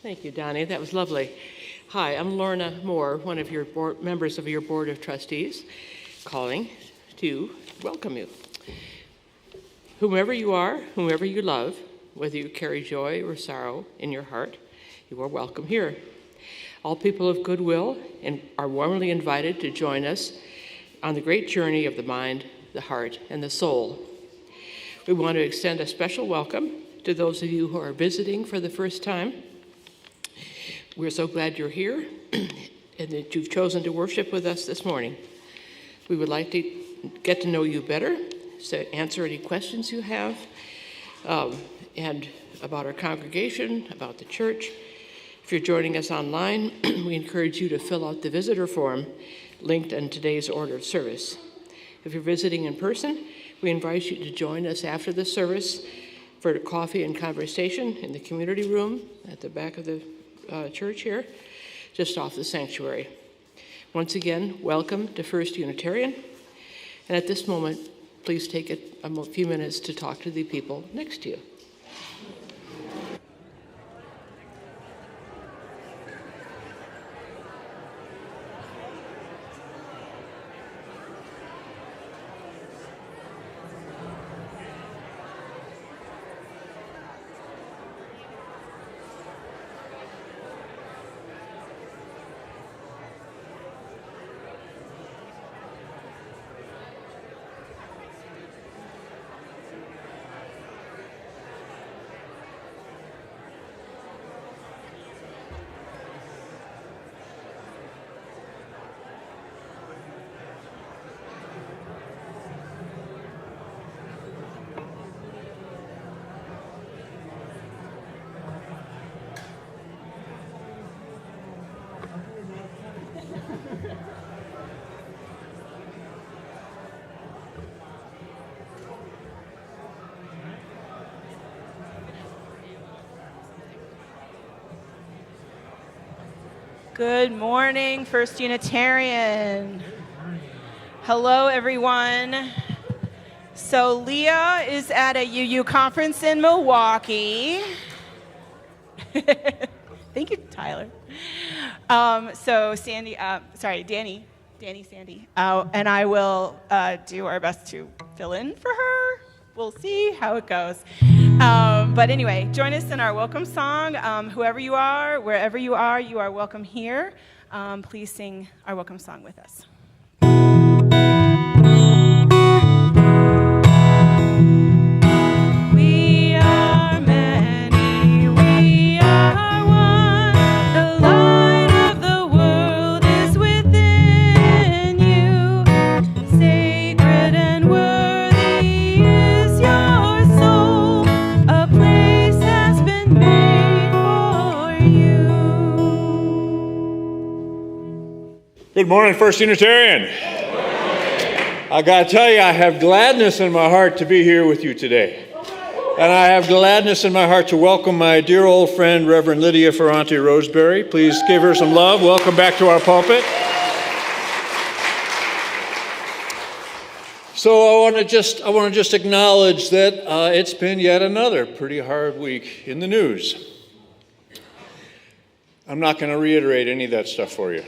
Thank you, Donnie. That was lovely. Hi, I'm Lorna Moore, one of your members of your Board of Trustees, calling to welcome you. Whomever you are, whomever you love, whether you carry joy or sorrow in your heart, you are welcome here. All people of goodwill are warmly invited to join us on the great journey of the mind, the heart, and the soul. We want to extend a special welcome to those of you who are visiting for the first time. We're so glad you're here and that you've chosen to worship with us this morning. We would like to get to know you better, so answer any questions you have, and about our congregation, about the church. If you're joining us online, we encourage you to fill out the visitor form linked in today's order of service. If you're visiting in person, we invite you to join us after the service for coffee and conversation in the community room at the back of the church here, just off the sanctuary. Once again, welcome to First Unitarian. And at this moment, please take a few minutes to talk to the people next to you. Good morning, First Unitarian. Hello, everyone. So Leah is at a UU conference in Milwaukee. Thank you, Tyler. So Sandy, Danny, Sandy, and I will do our best to fill in for her. We'll see how it goes. But anyway, join us in our welcome song. Whoever you are, wherever you are welcome here. Please sing our welcome song with us. We are many, we are one. The light of the world is within you. Sacred and worthy is your soul. A place has been made for you. Good morning, First Unitarian. I got to tell you, I have gladness in my heart to be here with you today. And I have gladness in my heart to welcome my dear old friend, Reverend Lydia Ferrante-Roseberry. Please give her some love. Welcome back to our pulpit. So I want to just acknowledge that it's been yet another pretty hard week in the news. I'm not going to reiterate any of that stuff for you.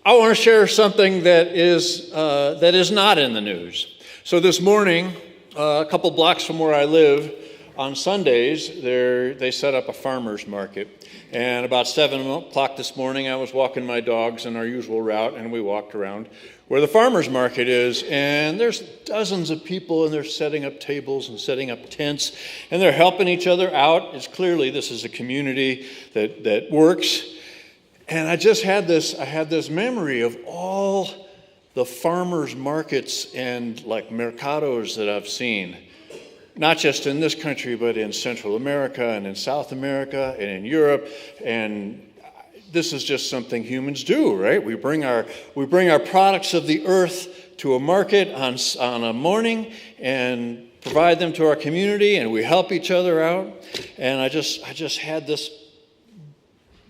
I want to share something that is not in the news. So this morning, a couple blocks from where I live, on Sundays, they set up a farmer's market. And about 7 o'clock this morning, I was walking my dogs in our usual route, and we walked around where the farmer's market is. And there's dozens of people, and they're setting up tables and setting up tents, and they're helping each other out. It's clearly this is a community that works. And I had this memory of all the farmers markets and like mercados that I've seen, not just in this country, but in Central America and in South America and in Europe. And this is just something humans do, right? We bring our products of the earth to a market on a morning and provide them to our community, and we help each other out. And I just had this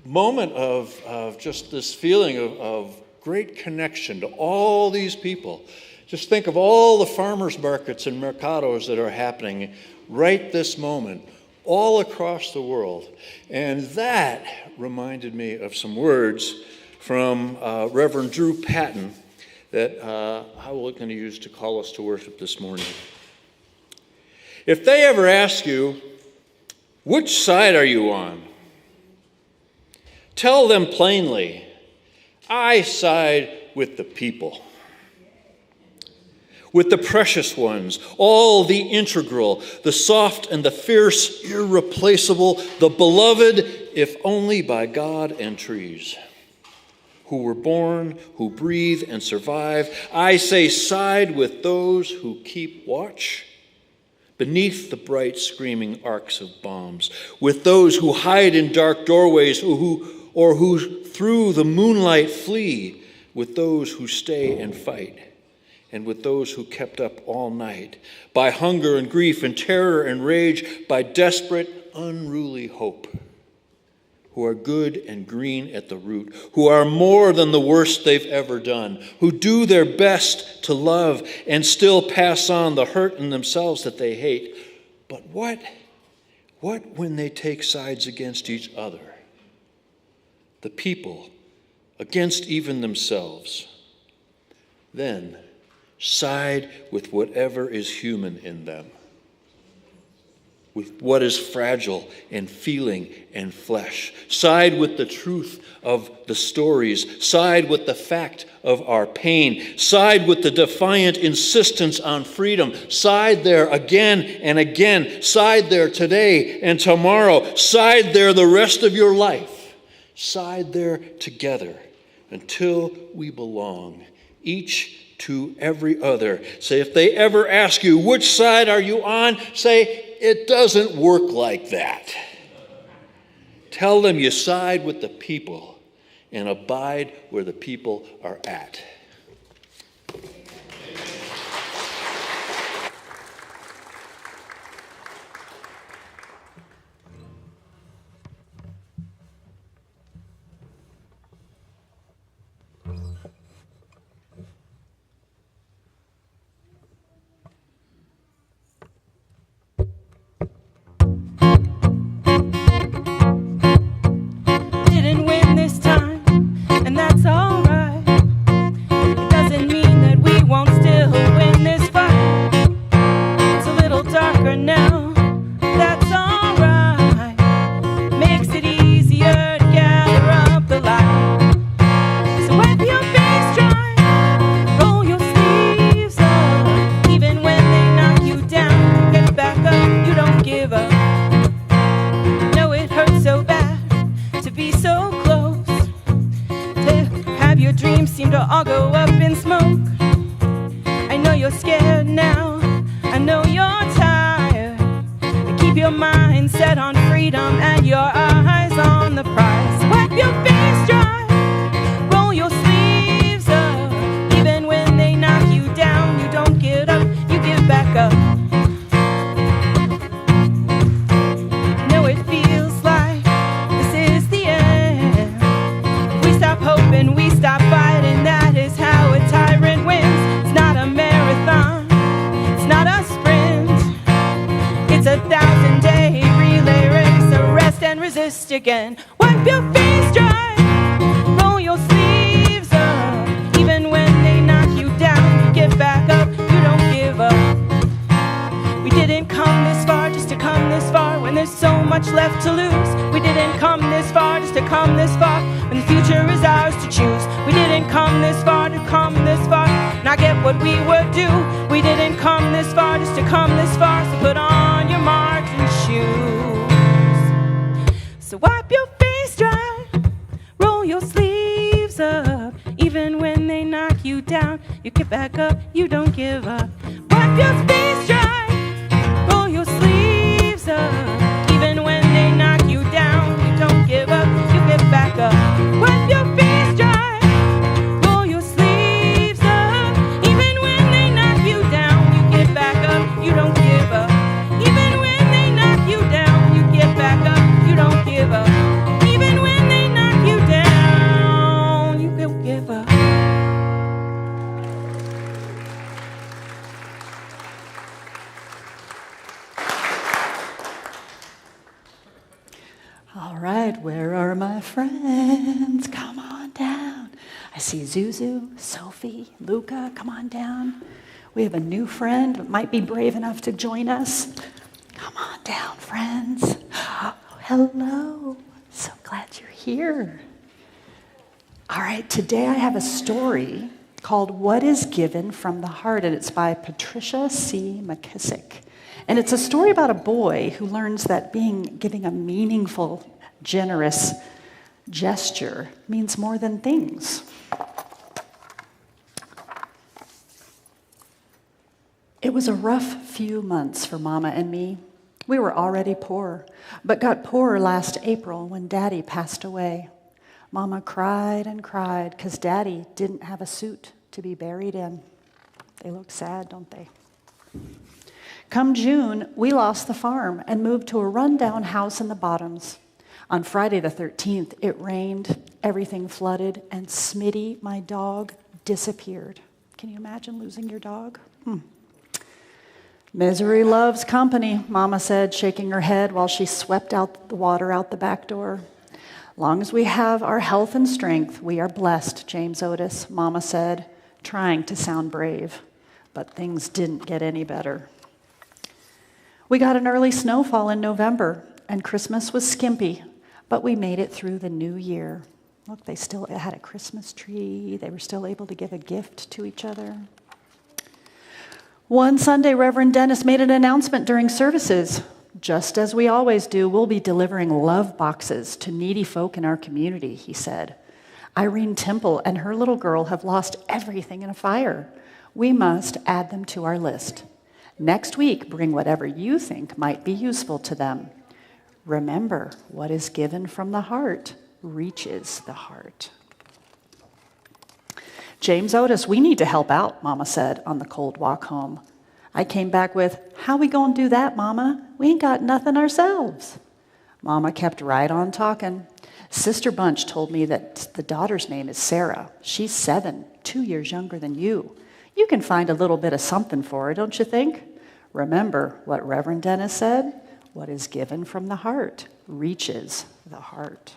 moment of just this feeling of great connection to all these people. Just think of all the farmers markets and mercados that are happening right this moment all across the world. And that reminded me of some words from Reverend Drew Patton that I was going to use to call us to worship this morning. If they ever ask you, which side are you on? Tell them plainly, I side with the people, with the precious ones, all the integral, the soft and the fierce, irreplaceable, the beloved, if only by God and trees, who were born, who breathe and survive. I say side with those who keep watch beneath the bright screaming arcs of bombs, with those who hide in dark doorways, who through the moonlight flee, with those who stay and fight, and with those who kept up all night, by hunger and grief and terror and rage, by desperate, unruly hope, who are good and green at the root, who are more than the worst they've ever done, who do their best to love and still pass on the hurt in themselves that they hate. But what when they take sides against each other? The people against even themselves. Then side with whatever is human in them, with what is fragile and feeling and flesh. Side with the truth of the stories. Side with the fact of our pain. Side with the defiant insistence on freedom. Side there again and again. Side there today and tomorrow. Side there the rest of your life. Side there together until we belong, each to every other. Say, if they ever ask you, which side are you on? Say, it doesn't work like that. Tell them you side with the people and abide where the people are at. feels alright. It doesn't mean that we won't still win this fight. It's a little darker now, that's alright. Makes it easier to gather up the light. So wipe your face dry, roll your sleeves up. Even when they knock you down, you get back up, you don't give up. No, it hurts so bad to be so close, to have your dreams seem to all go up in smoke. I know you're scared now, I know you're tired. Keep your mind set on freedom and your eyes on the prize. Wipe your face dry, roll your sleeves up. Even when they knock you down, you don't get up, you give back up. No, it feels like this is the end. We stop hoping, we stop fighting, that is how a tyrant wins. It's not a marathon, it's not a sprint. It's a 1,000-day relay race, arrest and resist again. Wipe your face dry, roll your sleeves up. Even when they knock you down, you get back up, you don't give up. We didn't come this far just to come this far when there's so much left to lose. We didn't come this far just to come this far when the future is ours to choose. We didn't come this far to come this far, not get what we were due. We didn't come this far just to come this far, so put on your marching shoes. So wipe your face dry, roll your sleeves up. Even when they knock you down, you get back up, you don't give up. Wipe your face dry, roll your sleeves up. Even when they knock you down, you don't give up, you get back up. Wipe your face dry, roll your sleeves up. Even when they knock you down, you get back up, you don't give up. Even when they knock you down, you get back up, you don't give up. Even when they knock you down, you don't give up. All right, where are my friends? Come on down. I see Zuzu, Sophie, Luca, come on down. We have a new friend that might be brave enough to join us. Come on down, friends. Oh, hello. So glad you're here. All right, today I have a story called What is Given from the Heart, and it's by Patricia C. McKissick. And it's a story about a boy who learns that giving a meaningful, generous gesture means more than things. It was a rough few months for Mama and me. We were already poor, but got poorer last April when Daddy passed away. Mama cried and cried because Daddy didn't have a suit to be buried in. They look sad, don't they? Come June, we lost the farm and moved to a rundown house in the Bottoms. On Friday the 13th, it rained, everything flooded, and Smitty, my dog, disappeared. Can you imagine losing your dog? Misery loves company, Mama said, shaking her head while she swept out the water out the back door. Long as we have our health and strength, we are blessed, James Otis, Mama said, trying to sound brave. But things didn't get any better. We got an early snowfall in November, and Christmas was skimpy, but we made it through the new year. Look, they still had a Christmas tree. They were still able to give a gift to each other. One Sunday, Reverend Dennis made an announcement during services. Just as we always do, we'll be delivering love boxes to needy folk in our community, he said. Irene Temple and her little girl have lost everything in a fire. We must add them to our list. Next week, bring whatever you think might be useful to them. Remember, what is given from the heart reaches the heart. James Otis, we need to help out, Mama said on the cold walk home. I came back with, how we gonna do that, Mama? We ain't got nothing ourselves. Mama kept right on talking. Sister Bunch told me that the daughter's name is Sarah. She's 7, 2 years younger than you. You can find a little bit of something for her, don't you think? Remember what Reverend Dennis said? What is given from the heart reaches the heart.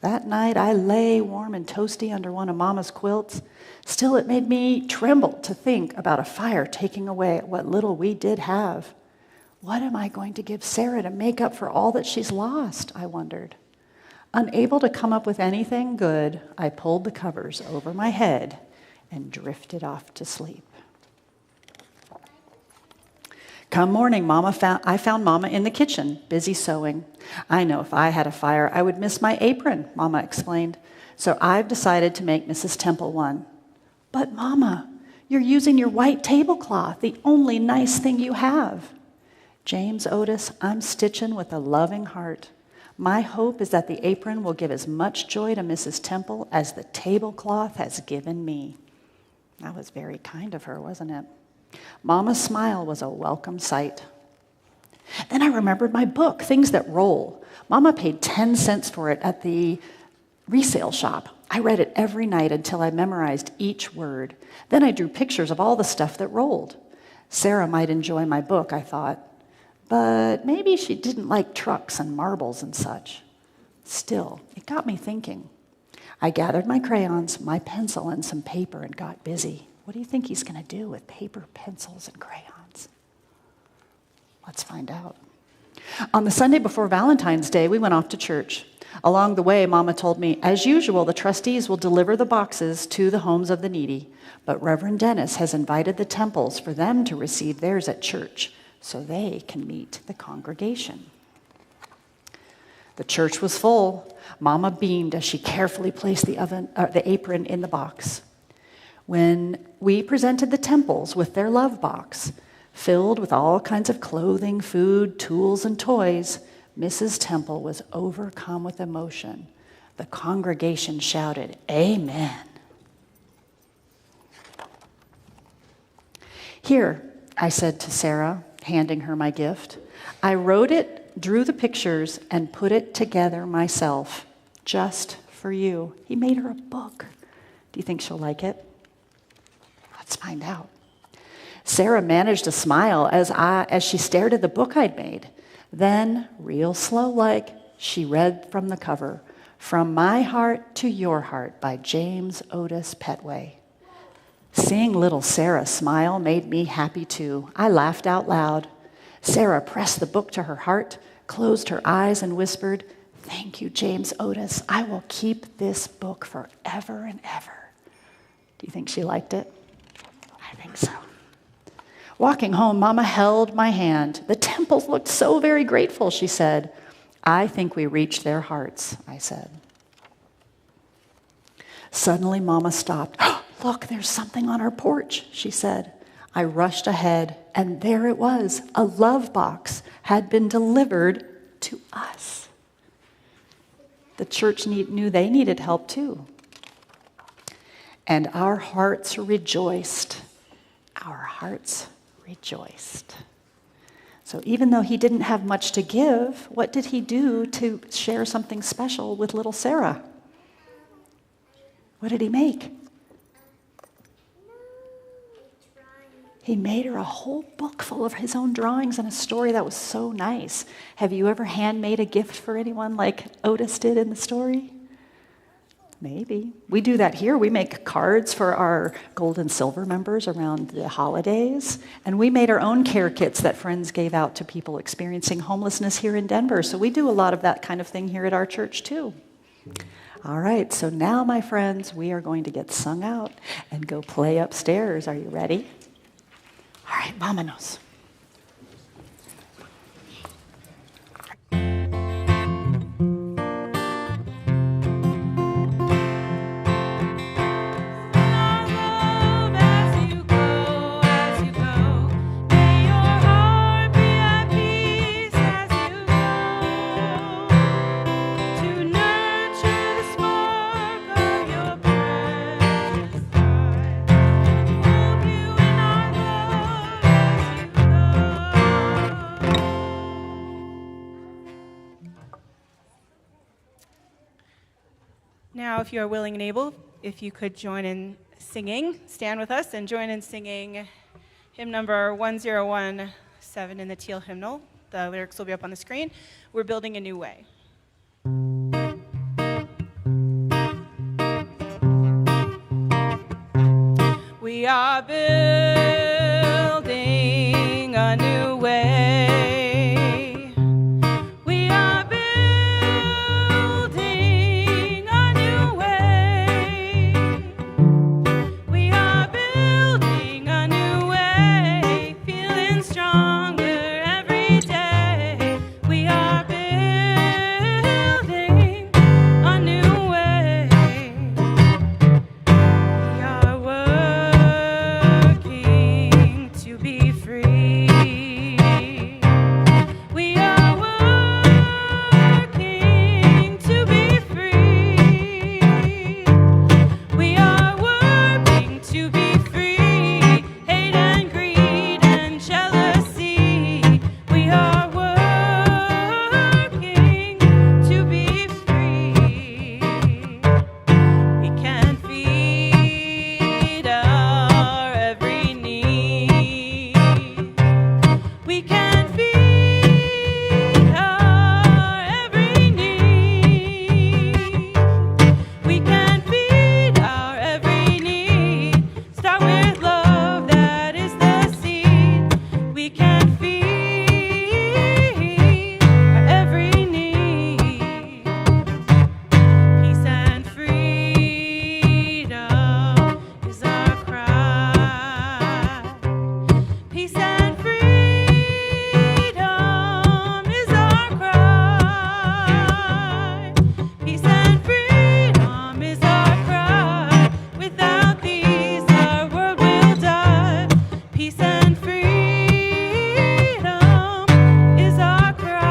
That night, I lay warm and toasty under one of Mama's quilts. Still, it made me tremble to think about a fire taking away what little we did have. What am I going to give Sarah to make up for all that she's lost? I wondered. Unable to come up with anything good, I pulled the covers over my head and drifted off to sleep. Come morning, I found Mama in the kitchen, busy sewing. I know if I had a fire, I would miss my apron, Mama explained. So I've decided to make Mrs. Temple one. But Mama, you're using your white tablecloth, the only nice thing you have. James Otis, I'm stitching with a loving heart. My hope is that the apron will give as much joy to Mrs. Temple as the tablecloth has given me. That was very kind of her, wasn't it? Mama's smile was a welcome sight. Then I remembered my book, Things That Roll. Mama paid 10 cents for it at the resale shop. I read it every night until I memorized each word. Then I drew pictures of all the stuff that rolled. Sarah might enjoy my book, I thought. But maybe she didn't like trucks and marbles and such. Still, it got me thinking. I gathered my crayons, my pencil, and some paper and got busy. What do you think he's going to do with paper, pencils, and crayons? Let's find out. On the Sunday before Valentine's Day, we went off to church. Along the way, Mama told me, as usual, the trustees will deliver the boxes to the homes of the needy, but Reverend Dennis has invited the Temples for them to receive theirs at church so they can meet the congregation. The church was full. Mama beamed as she carefully placed the apron in the box. When we presented the Temples with their love box, filled with all kinds of clothing, food, tools, and toys, Mrs. Temple was overcome with emotion. The congregation shouted, "Amen." Here, I said to Sarah, handing her my gift. I wrote it, drew the pictures, and put it together myself, just for you. He made her a book. Do you think she'll like it? Let's find out. Sarah managed a smile as she stared at the book I'd made. Then, real slow-like, she read from the cover, "From My Heart to Your Heart" by James Otis Petway. Seeing little Sarah smile made me happy too. I laughed out loud. Sarah pressed the book to her heart, closed her eyes, and whispered, "Thank you, James Otis. I will keep this book forever and ever." Do you think she liked it? I think so. Walking home, Mama held my hand. "The Temples looked so very grateful," she said. "I think we reached their hearts," I said. Suddenly, Mama stopped. "Look, there's something on our porch," she said. I rushed ahead, and there it was. A love box had been delivered to us. The church knew they needed help too. And our hearts rejoiced. Our hearts rejoiced. So even though he didn't have much to give, what did he do to share something special with little Sarah? What did he make? He made her a whole book full of his own drawings and a story that was so nice. Have you ever handmade a gift for anyone like Otis did in the story? Maybe. We do that here. We make cards for our gold and silver members around the holidays. And we made our own care kits that friends gave out to people experiencing homelessness here in Denver. So we do a lot of that kind of thing here at our church too. All right, so now, my friends, we are going to get sung out and go play upstairs. Are you ready? All right, vámonos. Now, if you are willing and able, if you could join in singing, stand with us and join in singing hymn number 1017 in the teal hymnal. The lyrics will be up on the screen. We're building a new way. are building a new way. We are building a new way. We are building a new way, feeling stronger every day. We are building a new way. We are working to be free. We are working to be free. We are working to be free. Hate and greed and jealousy. We are working to be free. We can feed our every need. We can feed our every need. We can feed our every need. Start with love, that is the seed. We can feed our every need. Peace and freedom is our cry. Peace and freedom is our cry. Peace and freedom is our cry. Without these, our world will die. Peace and freedom is our cry.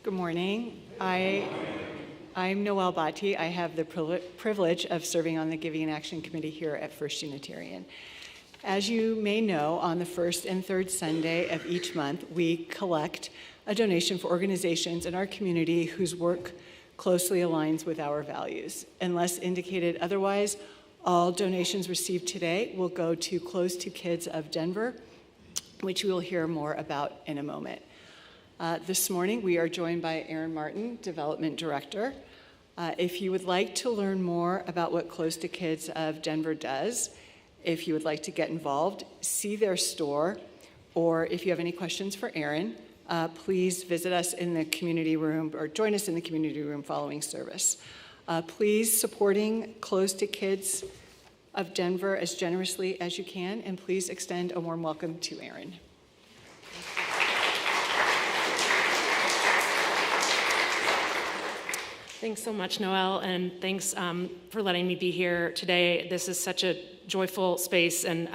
Good morning. I'm Noelle Batti. I have the privilege of serving on the Giving and Action Committee here at First Unitarian. As you may know, on the first and third Sunday of each month, we collect a donation for organizations in our community whose work closely aligns with our values. Unless indicated otherwise, all donations received today will go to Close to Kids of Denver, which we will hear more about in a moment. This morning, we are joined by Aaron Martin, Development Director. If you would like to learn more about what Close to Kids of Denver does, if you would like to get involved, see their store, or if you have any questions for Aaron, please visit us in the community room or join us in the community room following service. Please supporting Close to Kids of Denver as generously as you can, and please extend a warm welcome to Aaron. Thanks so much, Noelle, and thanks for letting me be here today. This is such a joyful space, and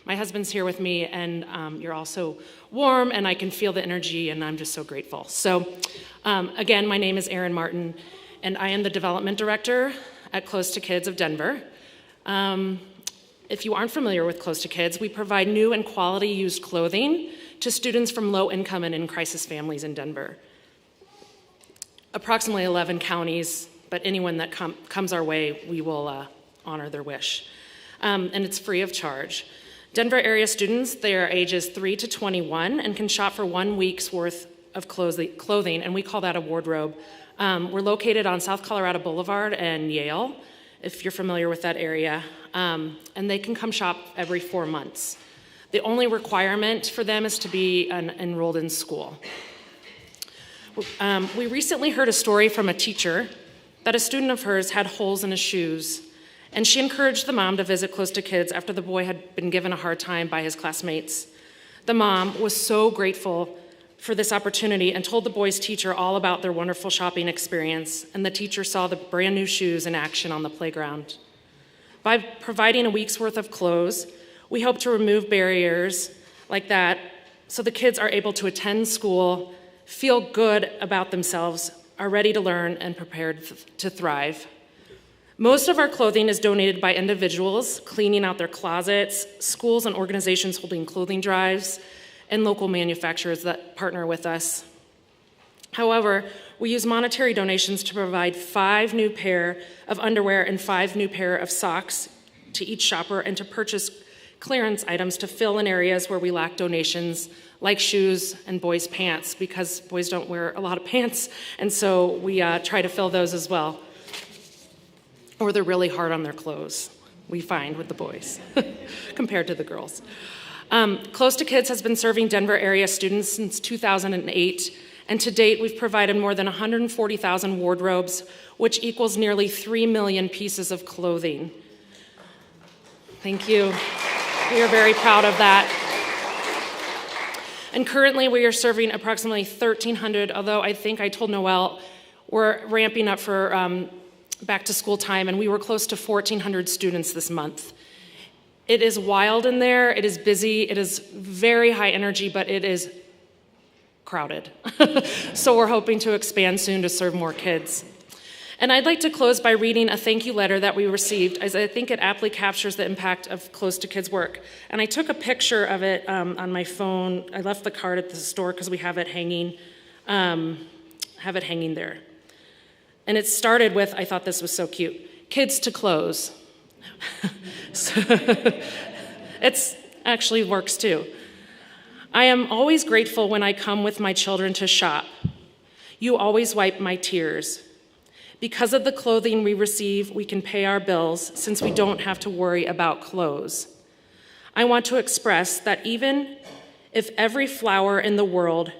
my husband's here with me, and you're all so warm, and I can feel the energy, and I'm just so grateful. So, again, my name is Erin Martin, and I am the Development Director at Close to Kids of Denver. If you aren't familiar with Close to Kids, we provide new and quality used clothing to students from low-income and in-crisis families in Denver. Approximately 11 counties, but anyone that comes our way, we will honor their wish. And it's free of charge. Denver area students, they are ages 3 to 21 and can shop for 1 week's worth of clothing, and we call that a wardrobe. We're located on South Colorado Boulevard and Yale, if you're familiar with that area, and they can come shop every 4 months. The only requirement for them is to be enrolled in school. We recently heard a story from a teacher that a student of hers had holes in his shoes, and she encouraged the mom to visit Close to Kids after the boy had been given a hard time by his classmates. The mom was so grateful for this opportunity and told the boy's teacher all about their wonderful shopping experience, and the teacher saw the brand new shoes in action on the playground. By providing a week's worth of clothes, we hope to remove barriers like that so the kids are able to attend school, feel good about themselves, are ready to learn, and prepared to thrive. Most of our clothing is donated by individuals cleaning out their closets, schools and organizations holding clothing drives, and local manufacturers that partner with us. However, we use monetary donations to provide 5 new pair of underwear and 5 new pair of socks to each shopper, and to purchase clearance items to fill in areas where we lack donations, like shoes and boys' pants, because boys don't wear a lot of pants, and so we try to fill those as well. Or they're really hard on their clothes, we find with the boys, compared to the girls. Close to Kids has been serving Denver area students since 2008, and to date we've provided more than 140,000 wardrobes, which equals nearly 3 million pieces of clothing. Thank you. We are very proud of that. And currently we are serving approximately 1,300, although I think I told Noelle we're ramping up for back to school time, and we were close to 1,400 students this month. It is wild in there, it is busy, it is very high energy, but it is crowded. So we're hoping to expand soon to serve more kids. And I'd like to close by reading a thank you letter that we received, as I think it aptly captures the impact of Close to Kids work. And I took a picture of it on my phone. I left the card at the store because we have it hanging there. And it started with, I thought this was so cute, kids to close. So it actually works too. I am always grateful when I come with my children to shop. You always wipe my tears. Because of the clothing we receive, we can pay our bills since we don't have to worry about clothes. I want to express that even if every flower in the world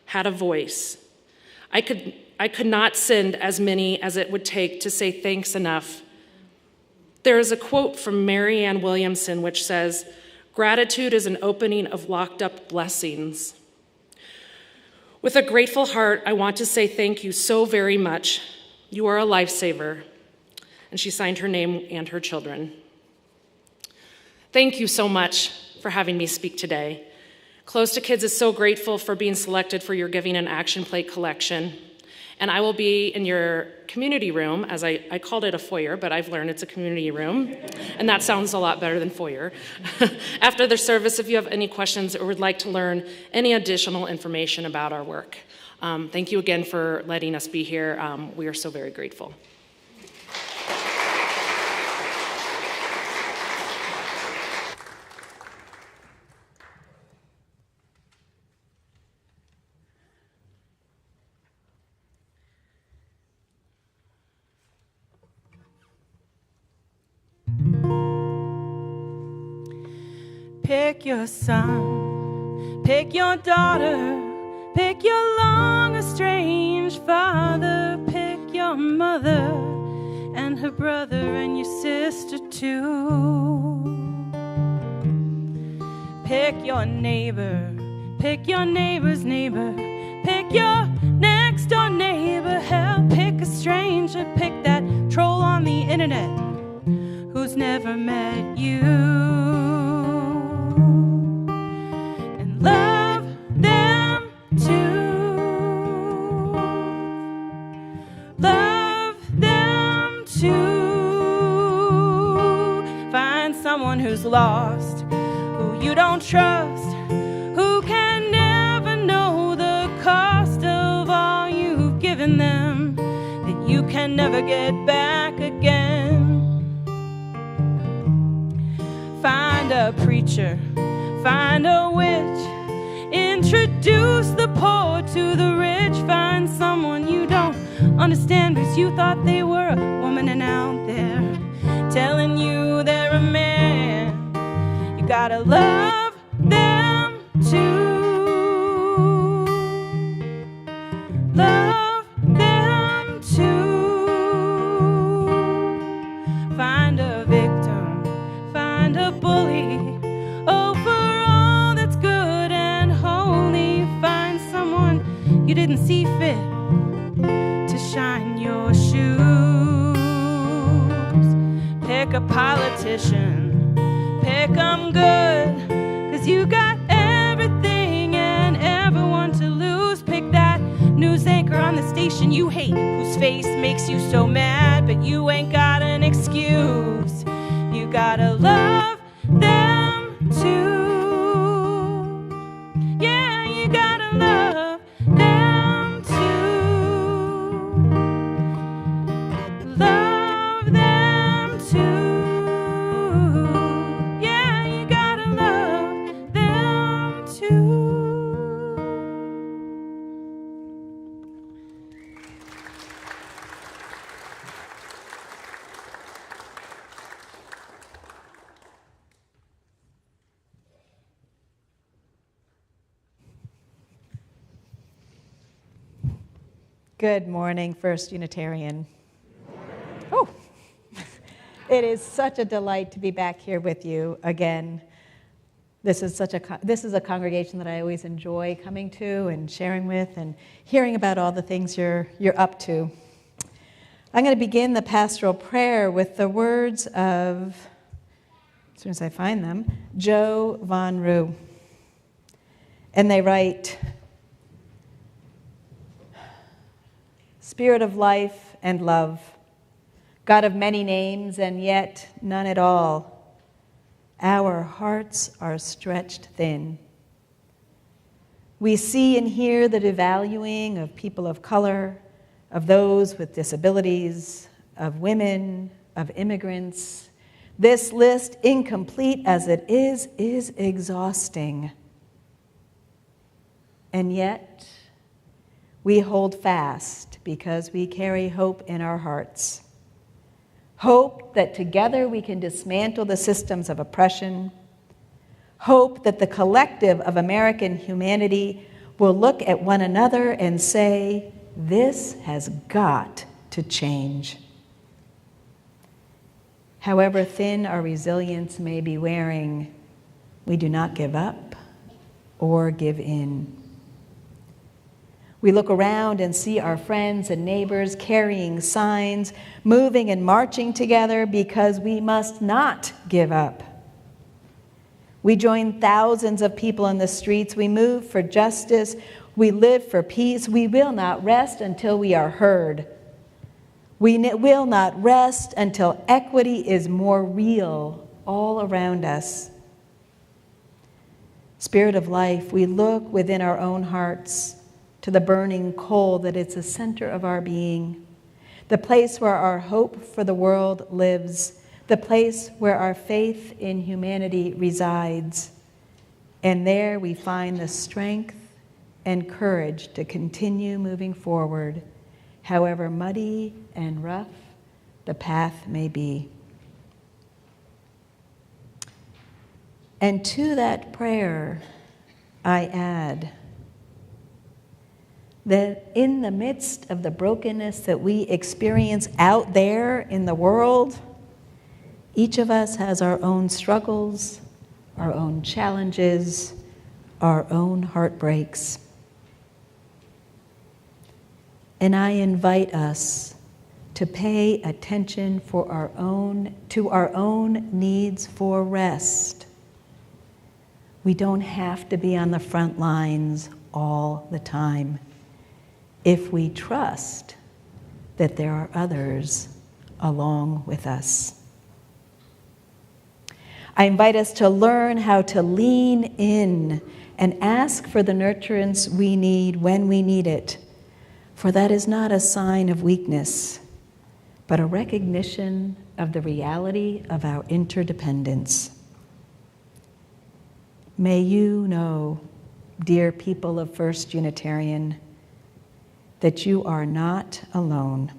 had a voice, I could not send as many as it would take to say thanks enough. There is a quote from Marianne Williamson which says, "Gratitude is an opening of locked up blessings." With a grateful heart, I want to say thank you so very much. You are a lifesaver. And she signed her name and her children. Thank you so much for having me speak today. Close to Kids is so grateful for being selected for your Giving and Action Plate collection. And I will be in your community room, as I called it a foyer, but I've learned it's a community room, and that sounds a lot better than foyer. After the service, if you have any questions or would like to learn any additional information about our work. Thank you again for letting us be here. We are so very grateful. Pick your son, pick your daughter, pick your long estranged father, pick your mother and her brother and your sister too. Pick your neighbor, pick your neighbor's neighbor, pick your next door neighbor, hell, pick a stranger, pick that troll on the internet who's never met you. Love them too. Love them too. Find someone who's lost, who you don't trust, who can never know the cost of all you've given them, that you can never get back again. Find a preacher, find a witch, introduce the poor to the rich. Find someone you don't understand because you thought they were a woman and out there telling you they're a man. You gotta love them too. Love them too. Find a victim, find a bully. You didn't see fit to shine your shoes. Pick a politician, pick 'em good, 'cause you got everything and everyone to lose. Pick that news anchor on the station you hate, whose face makes you so mad, but you ain't got an excuse. You gotta love them too. Yeah, you gotta love them too. Love them too. Yeah, you gotta Good morning, First Unitarian. Oh, it is such a delight to be back here with you again. This is a congregation that I always enjoy coming to and sharing with and hearing about all the things you're up to. I'm going to begin the pastoral prayer with the words of, as soon as I find them, Joe Von Rue. And they write, Spirit of life and love, God of many names and yet none at all, our hearts are stretched thin. We see and hear the devaluing of people of color, of those with disabilities, of women, of immigrants. This list, incomplete as it is exhausting. And yet, we hold fast because we carry hope in our hearts. Hope that together we can dismantle the systems of oppression. Hope that the collective of American humanity will look at one another and say, this has got to change. However thin our resilience may be wearing, we do not give up or give in. We look around and see our friends and neighbors carrying signs, moving and marching together because we must not give up. We join thousands of people in the streets. We move for justice. We live for peace. We will not rest until we are heard. We will not rest until equity is more real all around us. Spirit of life, we look within our own hearts to the burning coal that is the center of our being, the place where our hope for the world lives, the place where our faith in humanity resides. And there we find the strength and courage to continue moving forward, however muddy and rough the path may be. And to that prayer, I add that in the midst of the brokenness that we experience out there in the world, each of us has our own struggles, our own challenges, our own heartbreaks. And I invite us to pay attention to our own needs for rest. We don't have to be on the front lines all the time if we trust that there are others along with us. I invite us to learn how to lean in and ask for the nurturance we need when we need it, for that is not a sign of weakness, but a recognition of the reality of our interdependence. May you know, dear people of First Unitarian, that you are not alone,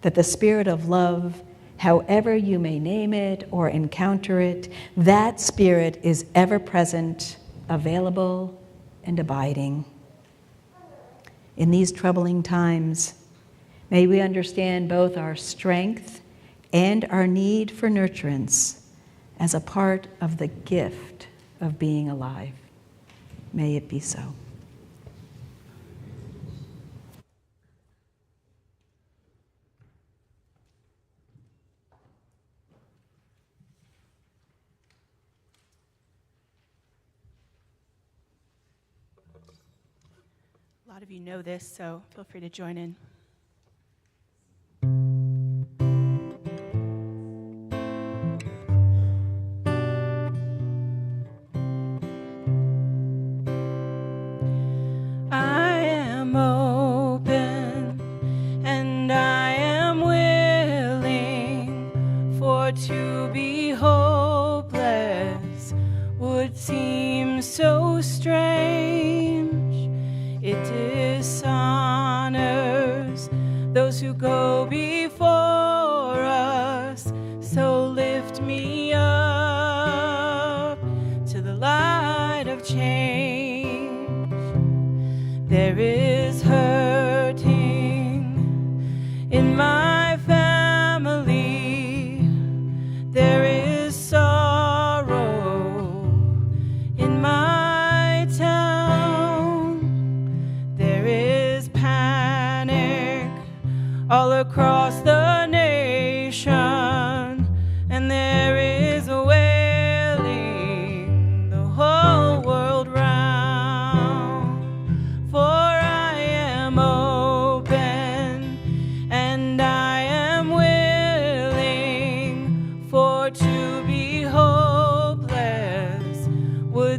that the spirit of love, however you may name it or encounter it, that spirit is ever present, available, and abiding. In these troubling times, may we understand both our strength and our need for nurturance as a part of the gift of being alive. May it be so. A lot of you know this, so feel free to join in. I am open and I am willing, for to be hopeless would seem so strange. It dishonors those who go before us. So lift me up to the light of change. There is her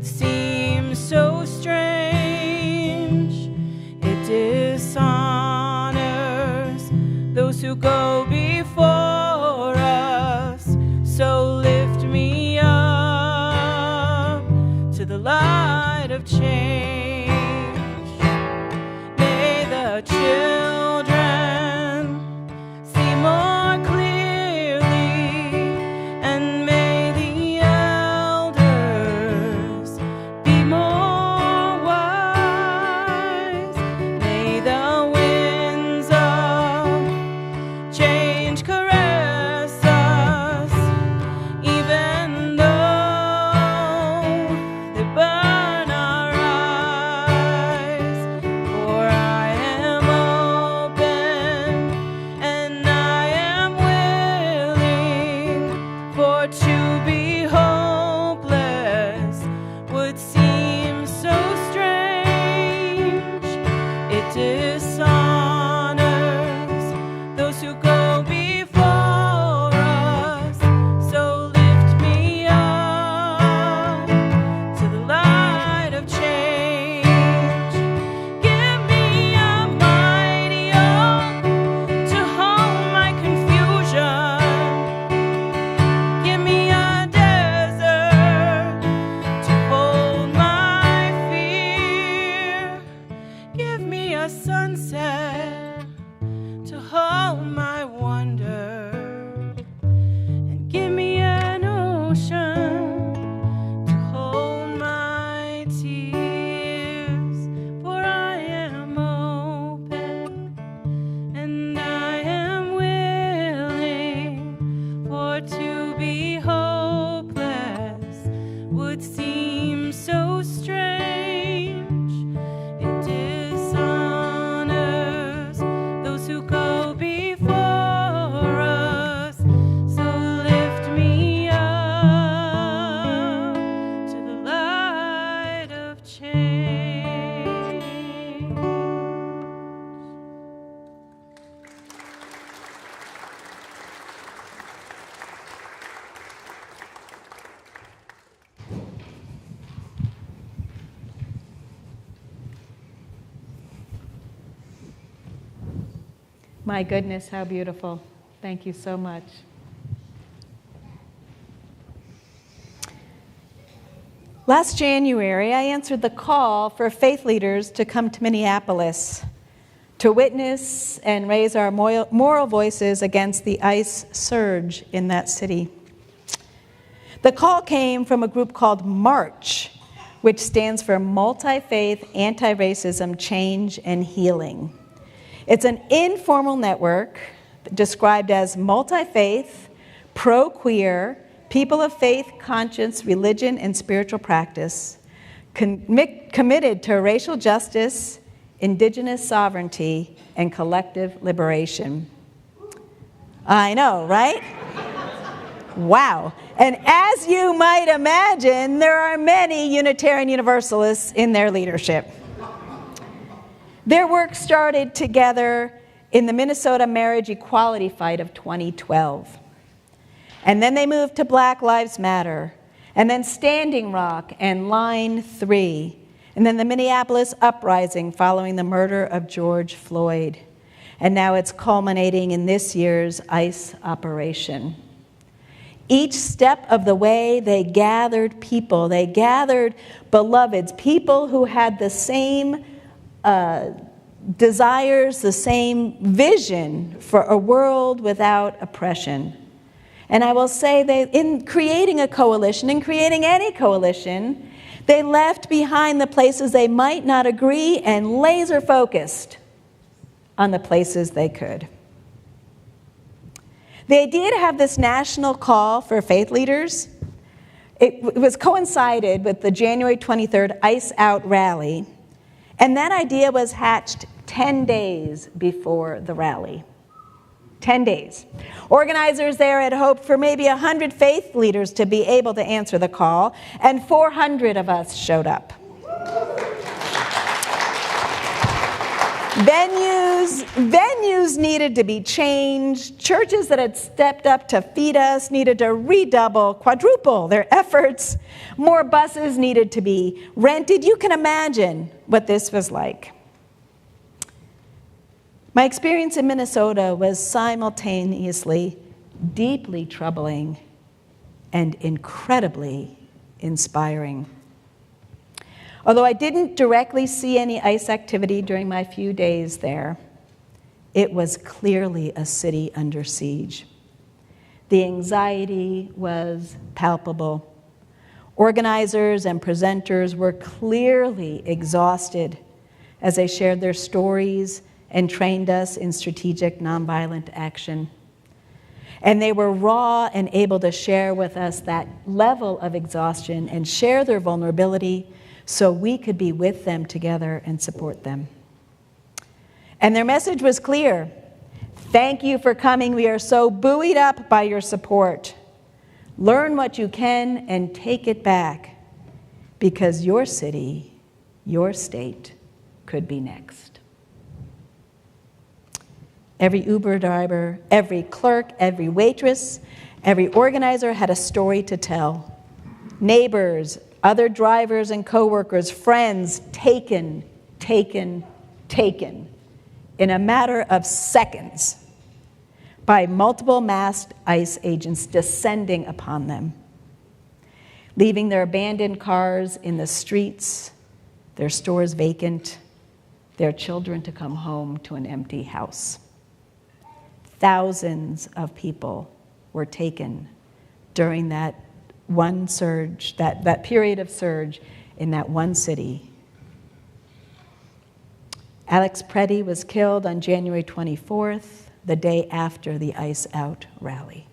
would seem so strange. It dishonors those who go before us. So lift me up to the light of change. May the children see more clearly, and may the elders be more wise. May the winds of change caress us, even though they burn our eyes. For I am open and I am willing, for to be hopeless would seem so strange. It dishonors those who go before us. So lift me up to the light of change. Give me a mighty oak to hold my confusion. Give me a desert to hold my fear. Give me a sunset to hold my wonder. And give me an ocean to hold my tears. For I am open and I am willing, for to be hopeless would seem so strange. It dishonors those who go before us. So lift me up to the light of change. My goodness, how beautiful. Thank you so much. Last January, I answered the call for faith leaders to come to Minneapolis to witness and raise our moral voices against the ICE surge in that city. The call came from a group called MARCH, which stands for Multi-Faith Anti-Racism Change and Healing. It's an informal network described as multi-faith, pro-queer, people of faith, conscience, religion, and spiritual practice, committed to racial justice, indigenous sovereignty, and collective liberation. I know, right? Wow. And as you might imagine, there are many Unitarian Universalists in their leadership. Their work started together in the Minnesota marriage equality fight of 2012. And then they moved to Black Lives Matter, and then Standing Rock and Line 3, and then the Minneapolis uprising following the murder of George Floyd. And now it's culminating in this year's ICE operation. Each step of the way, they gathered people. They gathered beloveds, people who had the same desires, the same vision for a world without oppression. And I will say in creating a coalition, in creating any coalition, they left behind the places they might not agree and laser focused on the places they could. The idea to have this national call for faith leaders, it was coincided with the January 23rd ICE Out rally, and that idea was hatched 10 days before the rally. 10 days. Organizers there had hoped for maybe 100 faith leaders to be able to answer the call, and 400 of us showed up. Venues needed to be changed. Churches that had stepped up to feed us needed to redouble, quadruple their efforts. More buses needed to be rented. You can imagine what this was like. My experience in Minnesota was simultaneously deeply troubling and incredibly inspiring. Although I didn't directly see any ICE activity during my few days there, it was clearly a city under siege. The anxiety was palpable. Organizers and presenters were clearly exhausted as they shared their stories and trained us in strategic nonviolent action. And they were raw and able to share with us that level of exhaustion and share their vulnerability so we could be with them together and support them. And their message was clear. Thank you for coming. We are so buoyed up by your support. Learn what you can and take it back, because your city, your state, could be next. Every Uber driver, every clerk, every waitress, every organizer had a story to tell. Neighbors, other drivers and coworkers, friends, taken in a matter of seconds by multiple masked ICE agents descending upon them, leaving their abandoned cars in the streets, their stores vacant, their children to come home to an empty house. Thousands of people were taken during that one surge, that period of surge in that one city. Alex Preddy was killed on January 24th, the day after the ICE Out rally.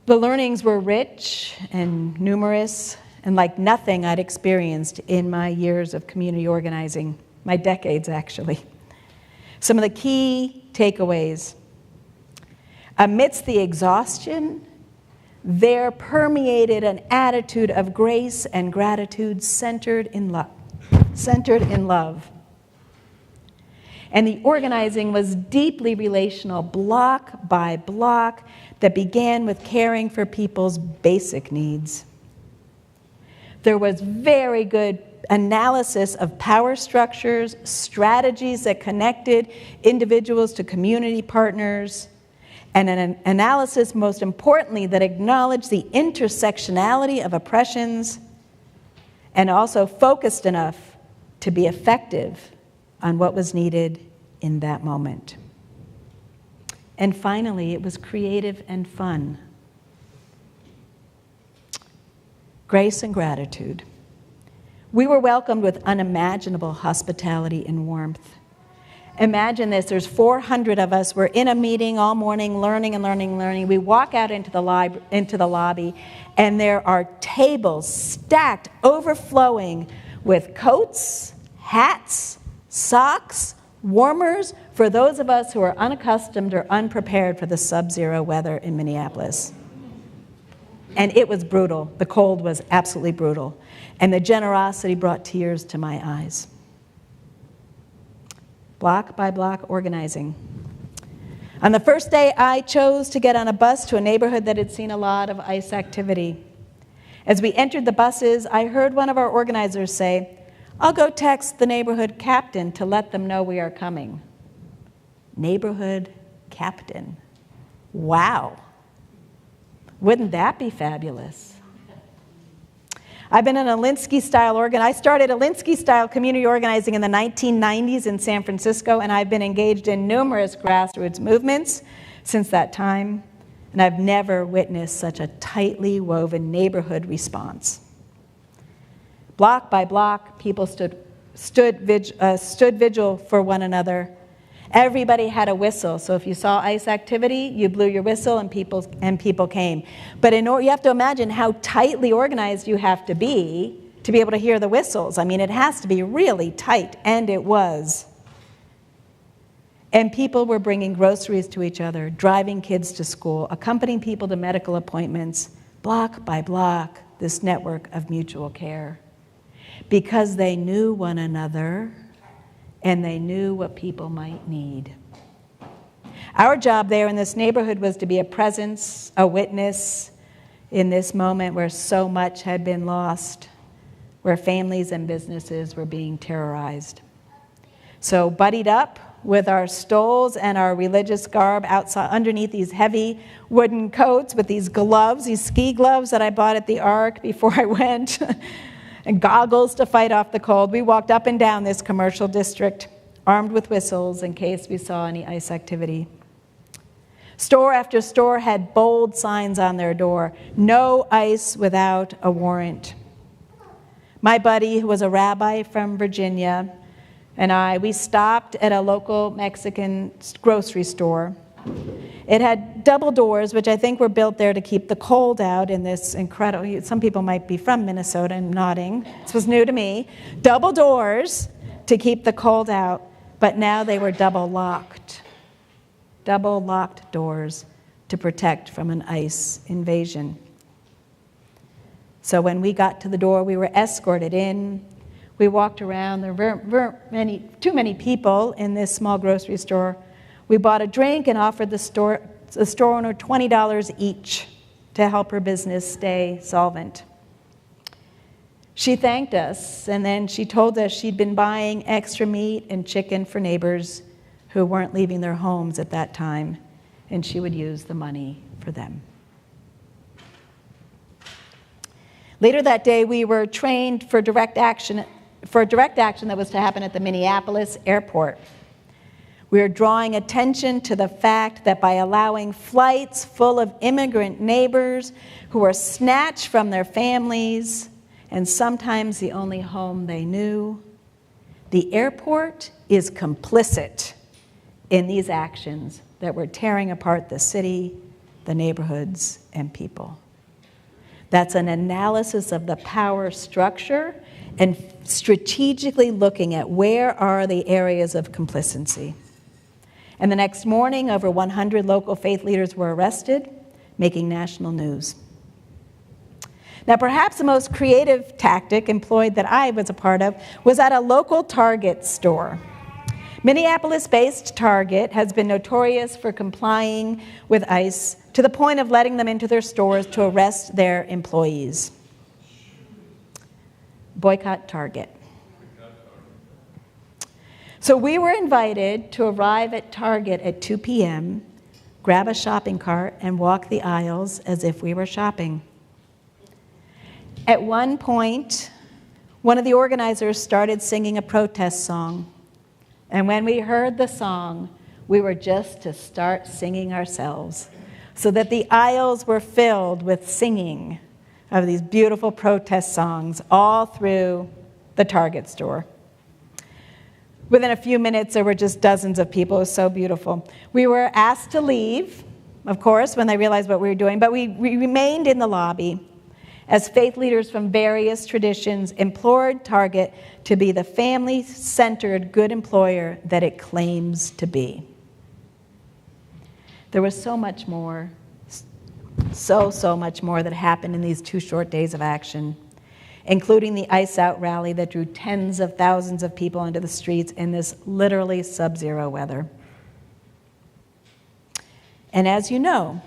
The learnings were rich and numerous and like nothing I'd experienced in my years of community organizing, my decades actually. Some of the key takeaways. Amidst the exhaustion, there permeated an attitude of grace and gratitude centered in love. And the organizing was deeply relational, block by block, that began with caring for people's basic needs. There was very good analysis of power structures, strategies that connected individuals to community partners, and an analysis, most importantly, that acknowledged the intersectionality of oppressions and also focused enough to be effective on what was needed in that moment. And finally, it was creative and fun. Grace and gratitude. We were welcomed with unimaginable hospitality and warmth. Imagine this, there's 400 of us, we're in a meeting all morning, learning. We walk out into the lobby, and there are tables stacked, overflowing with coats, hats, socks, warmers for those of us who are unaccustomed or unprepared for the sub-zero weather in Minneapolis. And it was brutal. The cold was absolutely brutal. And the generosity brought tears to my eyes. Block by block organizing. On the first day, I chose to get on a bus to a neighborhood that had seen a lot of ICE activity. As we entered the buses, I heard one of our organizers say, "I'll go text the neighborhood captain to let them know we are coming." Neighborhood captain. Wow. Wouldn't that be fabulous? I've been an Alinsky-style I started Alinsky-style community organizing in the 1990s in San Francisco, and I've been engaged in numerous grassroots movements since that time, and I've never witnessed such a tightly woven neighborhood response. Block by block, people stood vigil for one another. Everybody had a whistle, so if you saw ICE activity, you blew your whistle and people came. But you have to imagine how tightly organized you have to be able to hear the whistles. I mean, it has to be really tight, and it was. And people were bringing groceries to each other, driving kids to school, accompanying people to medical appointments, block by block, this network of mutual care. because they knew one another and they knew what people might need. Our job there in this neighborhood was to be a presence, a witness in this moment where so much had been lost, where families and businesses were being terrorized. So buddied up with our stoles and our religious garb outside underneath these heavy wooden coats with these gloves, these ski gloves that I bought at the Ark before I went, and goggles to fight off the cold, we walked up and down this commercial district, armed with whistles in case we saw any ICE activity. Store after store had bold signs on their door, no ICE without a warrant. My buddy, who was a rabbi from Virginia, and we stopped at a local Mexican grocery store. It had double doors, which I think were built there to keep the cold out in this incredible, some people might be from Minnesota and nodding. This was new to me. Double doors to keep the cold out, but now they were double locked doors to protect from an ICE invasion. So when we got to the door, we were escorted in. We walked around. There weren't too many people in this small grocery store. We bought a drink and offered the store owner $20 each to help her business stay solvent. She thanked us, and then she told us she'd been buying extra meat and chicken for neighbors who weren't leaving their homes at that time, and she would use the money for them. Later that day, we were trained for direct action that was to happen at the Minneapolis airport. We are drawing attention to the fact that by allowing flights full of immigrant neighbors who were snatched from their families and sometimes the only home they knew, the airport is complicit in these actions that were tearing apart the city, the neighborhoods, and people. That's an analysis of the power structure and strategically looking at where are the areas of complacency. And the next morning, over 100 local faith leaders were arrested, making national news. Now, perhaps the most creative tactic employed that I was a part of was at a local Target store. Minneapolis-based Target has been notorious for complying with ICE to the point of letting them into their stores to arrest their employees. Boycott Target. So we were invited to arrive at Target at 2 p.m., grab a shopping cart, and walk the aisles as if we were shopping. At one point, one of the organizers started singing a protest song. And when we heard the song, we were just to start singing ourselves, so that the aisles were filled with singing of these beautiful protest songs all through the Target store. Within a few minutes, there were just dozens of people. It was so beautiful. We were asked to leave, of course, when they realized what we were doing, but we remained in the lobby as faith leaders from various traditions implored Target to be the family-centered good employer that it claims to be. There was so much more, so much more that happened in these 2 short days of action, including the Ice Out rally that drew tens of thousands of people into the streets in this literally sub-zero weather. And as you know,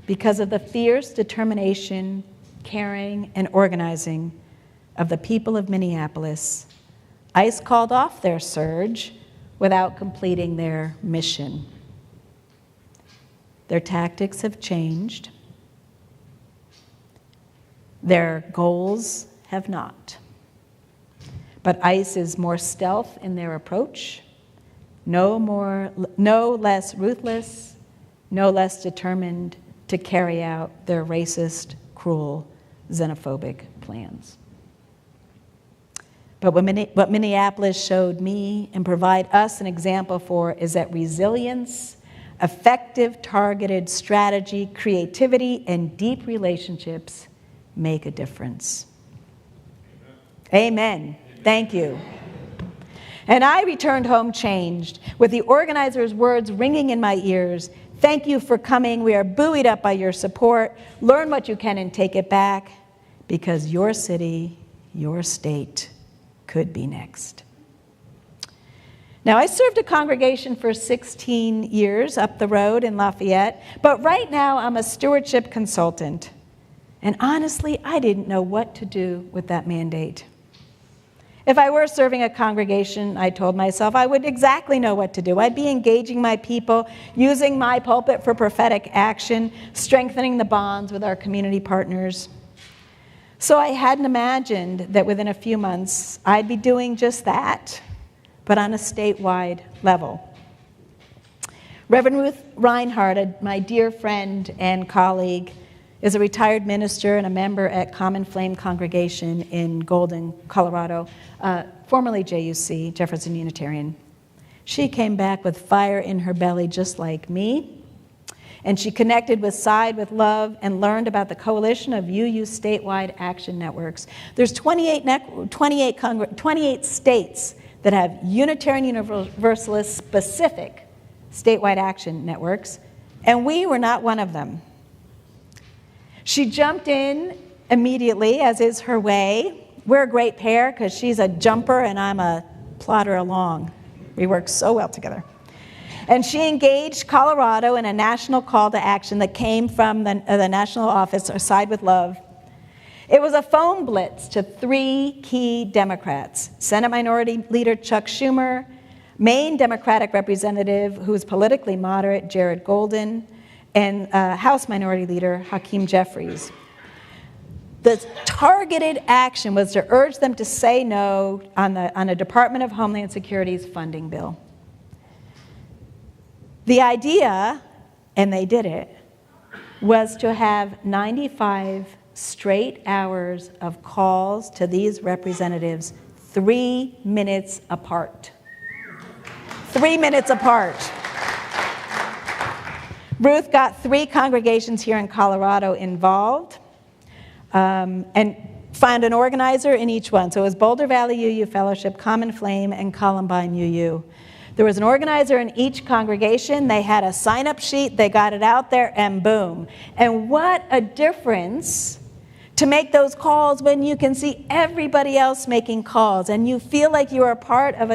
because of the fierce determination, caring, and organizing of the people of Minneapolis, ICE called off their surge without completing their mission. Their tactics have changed. Their goals have not. But ICE is more stealth in their approach, no less ruthless, no less determined to carry out their racist, cruel, xenophobic plans. But what Minneapolis showed me and provide us an example for is that resilience, effective targeted strategy, creativity, and deep relationships make a difference. Amen. Thank you. And I returned home changed, with the organizers' words ringing in my ears. Thank you for coming. We are buoyed up by your support. Learn what you can and take it back, because your city, your state, could be next. Now, I served a congregation for 16 years up the road in Lafayette, but right now I'm a stewardship consultant. And honestly, I didn't know what to do with that mandate. If I were serving a congregation, I told myself I would exactly know what to do. I'd be engaging my people, using my pulpit for prophetic action, strengthening the bonds with our community partners. So I hadn't imagined that within a few months, I'd be doing just that, but on a statewide level. Reverend Ruth Reinhardt, my dear friend and colleague, is a retired minister and a member at Common Flame Congregation in Golden, Colorado, formerly JUC, Jefferson Unitarian. She came back with fire in her belly just like me, and she connected with Side with Love and learned about the coalition of UU statewide action networks. There's 28 states that have Unitarian Universalist specific statewide action networks, and we were not one of them. She jumped in immediately, as is her way. We're a great pair because she's a jumper and I'm a plotter along. We work so well together. And she engaged Colorado in a national call to action that came from the national office, or Side with Love. It was a phone blitz to 3 key Democrats: Senate Minority Leader Chuck Schumer, Maine Democratic Representative, who is politically moderate, Jared Golden, and House Minority Leader Hakeem Jeffries. The targeted action was to urge them to say no on a Department of Homeland Security's funding bill. The idea, and they did it, was to have 95 straight hours of calls to these representatives 3 minutes apart. 3 minutes apart. Ruth got 3 congregations here in Colorado involved and found an organizer in each one. So it was Boulder Valley UU Fellowship, Common Flame, and Columbine UU. There was an organizer in each congregation. They had a sign-up sheet. They got it out there, and boom. And what a difference to make those calls when you can see everybody else making calls, and you feel like you are part of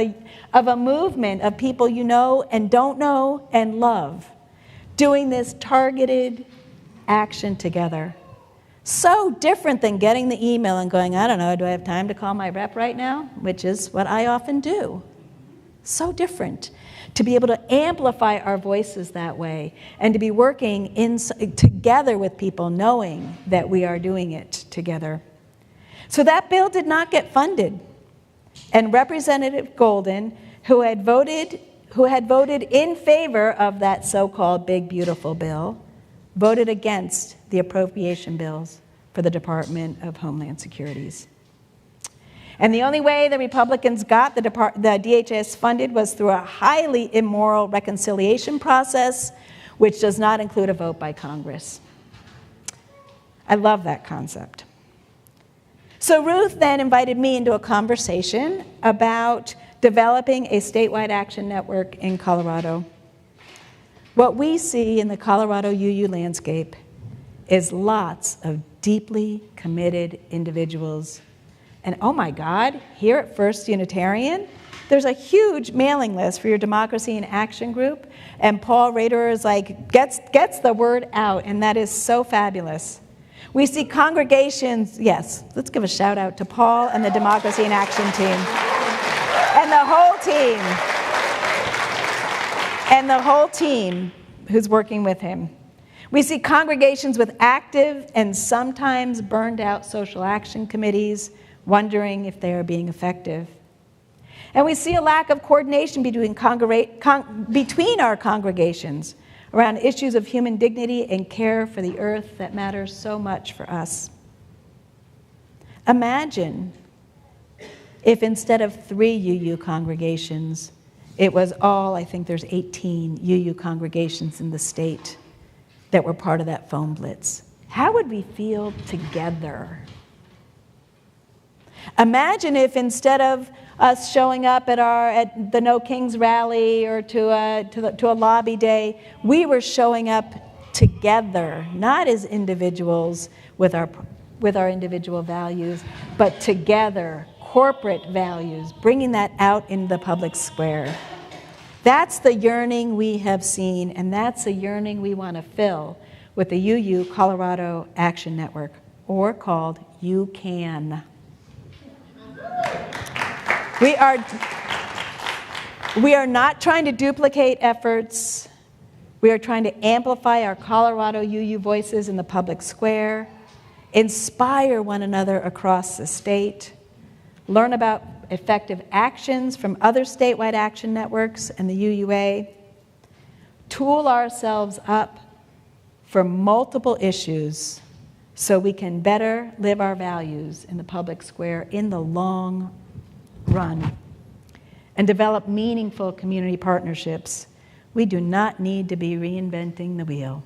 a movement of people you know and don't know and love, doing this targeted action together. So different than getting the email and going, I don't know, do I have time to call my rep right now? Which is what I often do. So different to be able to amplify our voices that way and to be working together with people, knowing that we are doing it together. So that bill did not get funded. And Representative Golden, who had voted in favor of that so-called big, beautiful bill, voted against the appropriation bills for the Department of Homeland Security's. And the only way the Republicans got the DHS funded was through a highly immoral reconciliation process, which does not include a vote by Congress. I love that concept. So Ruth then invited me into a conversation about developing a statewide action network in Colorado. What we see in the Colorado UU landscape is lots of deeply committed individuals. And oh my God, here at First Unitarian, there's a huge mailing list for your Democracy in Action group, and Paul Rader is like, gets the word out, and that is so fabulous. We see congregations, yes, let's give a shout out to Paul and the Democracy in Action team. And the whole team who's working with him. We see congregations with active and sometimes burned out social action committees, wondering if they are being effective. And we see a lack of coordination between our congregations around issues of human dignity and care for the earth that matters so much for us. Imagine if instead of 3 UU congregations, it was all, I think there's 18 UU congregations in the state that were part of that phone blitz. How would we feel together? Imagine if instead of us showing up at the No Kings rally or to a lobby day, we were showing up together, not as individuals with our individual values, but together, corporate values, bringing that out in the public square. That's the yearning we have seen, and that's a yearning we want to fill with the UU Colorado Action Network, or called You Can. We are not trying to duplicate efforts. We are trying to amplify our Colorado UU voices in the public square, inspire one another across the state, learn about effective actions from other statewide action networks and the UUA, tool ourselves up for multiple issues so we can better live our values in the public square in the long run, and develop meaningful community partnerships. We do not need to be reinventing the wheel.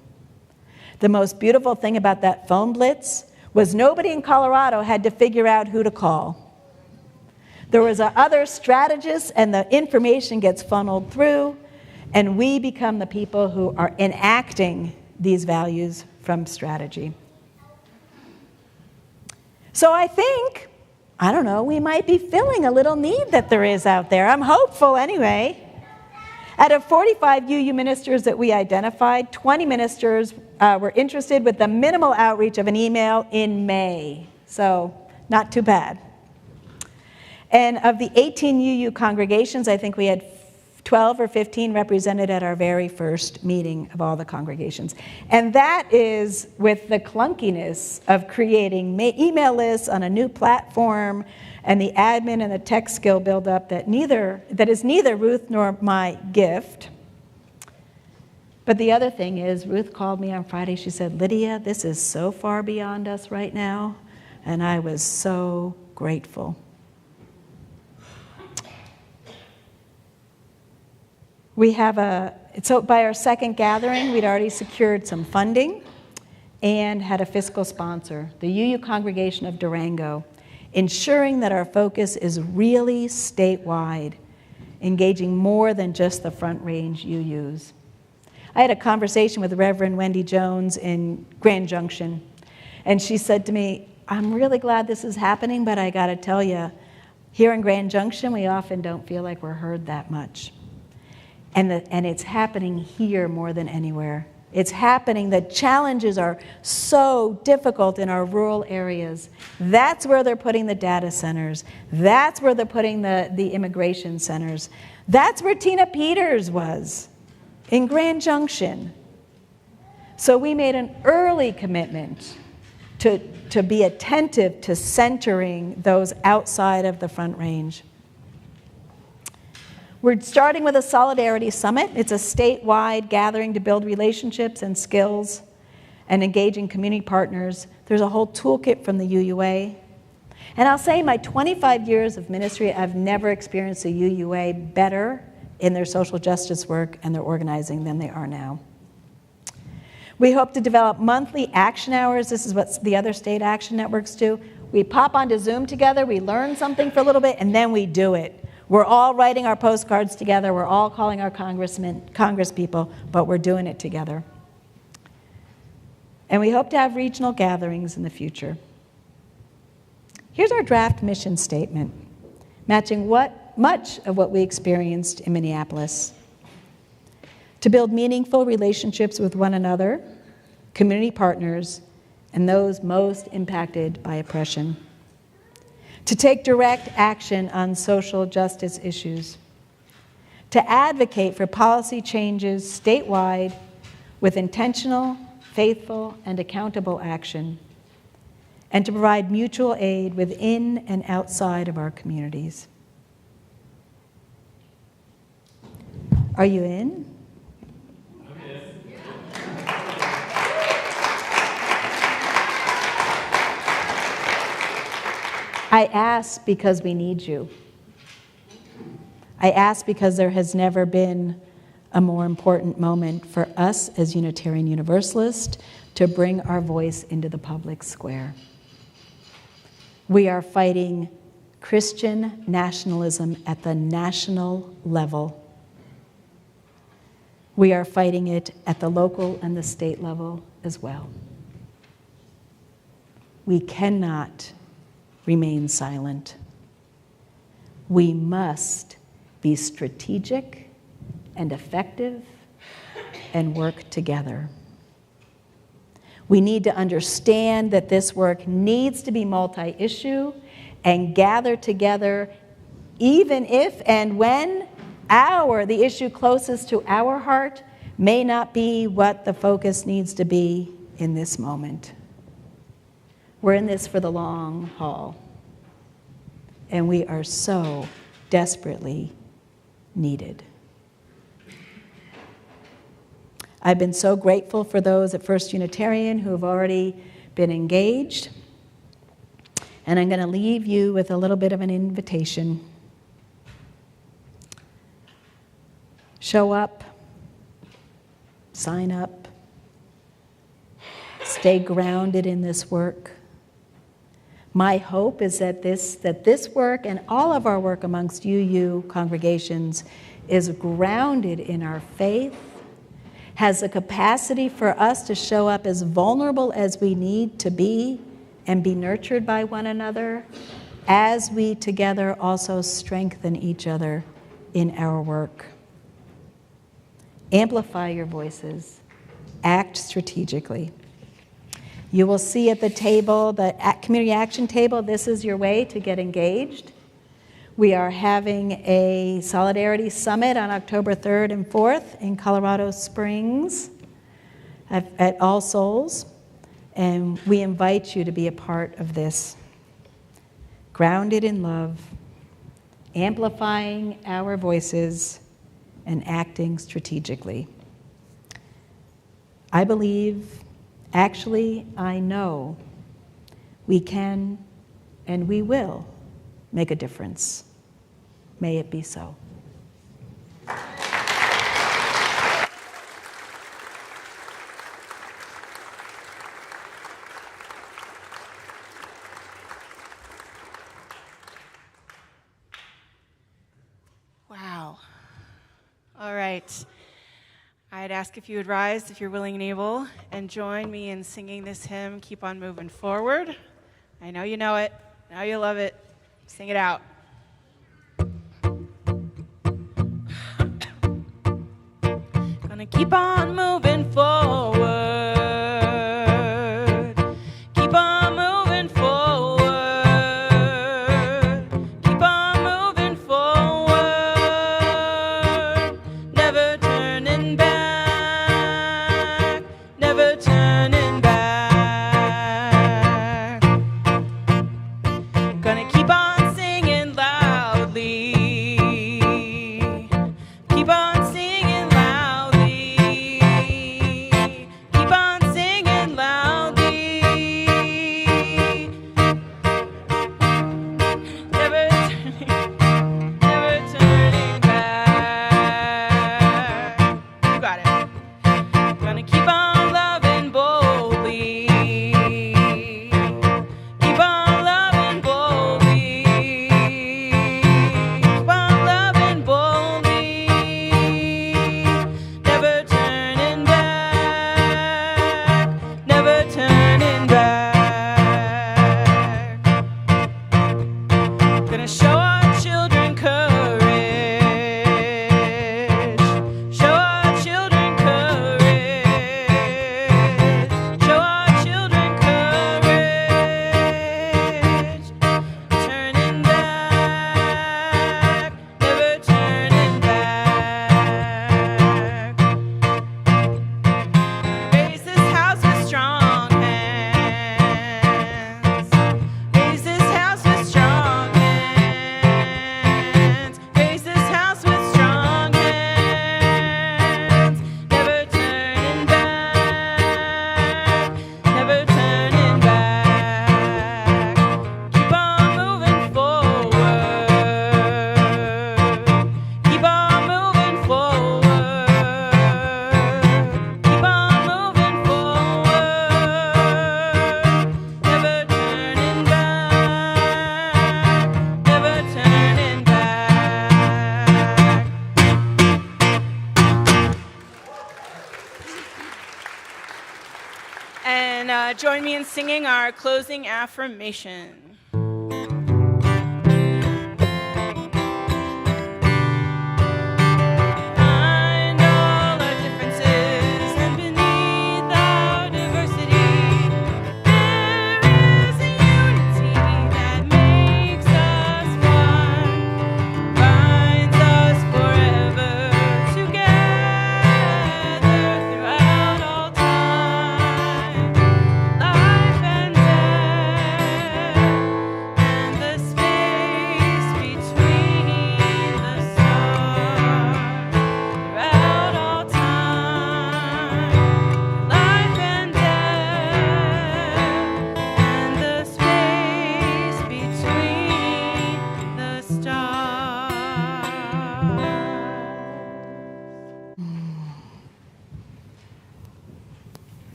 The most beautiful thing about that phone blitz was nobody in Colorado had to figure out who to call. There was other strategists, and the information gets funneled through, and we become the people who are enacting these values from strategy. So I think, I don't know, we might be filling a little need that there is out there. I'm hopeful anyway. Out of 45 UU ministers that we identified, 20 ministers were interested with the minimal outreach of an email in May. So not too bad. And of the 18 UU congregations, I think we had 12 or 15 represented at our very first meeting of all the congregations. And that is with the clunkiness of creating email lists on a new platform and the admin and the tech skill buildup that is neither Ruth nor my gift. But the other thing is, Ruth called me on Friday. She said, "Lydia, this is so far beyond us right now." And I was so grateful. So by our second gathering, we'd already secured some funding and had a fiscal sponsor, the UU Congregation of Durango, ensuring that our focus is really statewide, engaging more than just the Front Range UUs. I had a conversation with Reverend Wendy Jones in Grand Junction, and she said to me, "I'm really glad this is happening, but I got to tell you, here in Grand Junction, we often don't feel like we're heard that much." And it's happening here more than anywhere. It's happening. The challenges are so difficult in our rural areas. That's where they're putting the data centers. That's where they're putting the immigration centers. That's where Tina Peters was, in Grand Junction. So we made an early commitment to be attentive to centering those outside of the Front Range. We're starting with a Solidarity Summit. It's a statewide gathering to build relationships and skills and engaging community partners. There's a whole toolkit from the UUA. And I'll say in my 25 years of ministry, I've never experienced the UUA better in their social justice work and their organizing than they are now. We hope to develop monthly action hours. This is what the other state action networks do. We pop onto Zoom together, we learn something for a little bit, and then we do it. We're all writing our postcards together. We're all calling our congresspeople, but we're doing it together. And we hope to have regional gatherings in the future. Here's our draft mission statement, matching much of what we experienced in Minneapolis. To build meaningful relationships with one another, community partners, and those most impacted by oppression. To take direct action on social justice issues, to advocate for policy changes statewide with intentional, faithful, and accountable action, and to provide mutual aid within and outside of our communities. Are you in? I ask because we need you. I ask because there has never been a more important moment for us as Unitarian Universalists to bring our voice into the public square. We are fighting Christian nationalism at the national level. We are fighting it at the local and the state level as well. We cannot remain silent. We must be strategic and effective and work together. We need to understand that this work needs to be multi-issue and gather together even if and when the issue closest to our heart may not be what the focus needs to be in this moment. We're in this for the long haul, and we are so desperately needed. I've been so grateful for those at First Unitarian who have already been engaged, and I'm going to leave you with a little bit of an invitation. Show up, sign up, stay grounded in this work. My hope is that this work and all of our work amongst UU congregations is grounded in our faith, has the capacity for us to show up as vulnerable as we need to be and be nurtured by one another, as we together also strengthen each other in our work. Amplify your voices. Act strategically. You will see at the table, the community action table, this is your way to get engaged. We are having a Solidarity Summit on October 3rd and 4th in Colorado Springs at All Souls, and we invite you to be a part of this. Grounded in love, amplifying our voices, and acting strategically. I believe, actually, I know we can and we will make a difference. May it be so. Wow. All right. I'd ask if you would rise, if you're willing and able, and join me in singing this hymn, Keep On Moving Forward. I know you know it. I know you love it. Sing it out. Gonna keep on moving forward. Keep on moving forward. Keep on moving forward. Never turning back. Never turning back. Gonna keep on singing loudly. Keep on singing loudly. Keep on singing loudly. Never turning back. You got it. Gonna keep on loving boldly. Keep on loving boldly. Keep on loving boldly. Never turning back. Never turning back. Gonna show our children courage. Show our children courage. Show our children courage. Turning back, never turning back. Raise this house with strong hands. Raise this house with strong hands. Raise this house with strong hands. Never turning back. Never turning back. Keep on moving forward. Keep on moving forward. Keep on moving forward. Never turning back. Never turning back. And join me in singing our closing affirmation.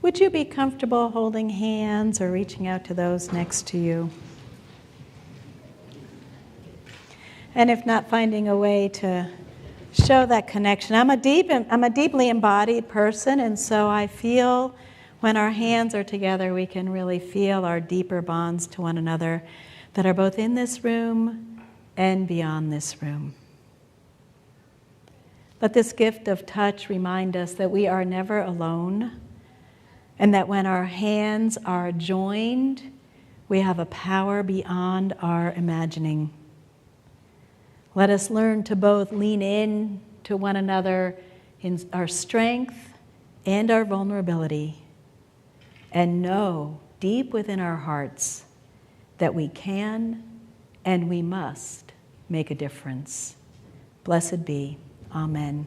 would you be comfortable holding hands or reaching out to those next to you? And if not, finding a way to show that connection. I'm a deeply embodied person, and so I feel when our hands are together, we can really feel our deeper bonds to one another that are both in this room and beyond this room. Let this gift of touch remind us that we are never alone, and that when our hands are joined, we have a power beyond our imagining. Let us learn to both lean in to one another in our strength and our vulnerability, and know deep within our hearts that we can and we must make a difference. Blessed be. Amen.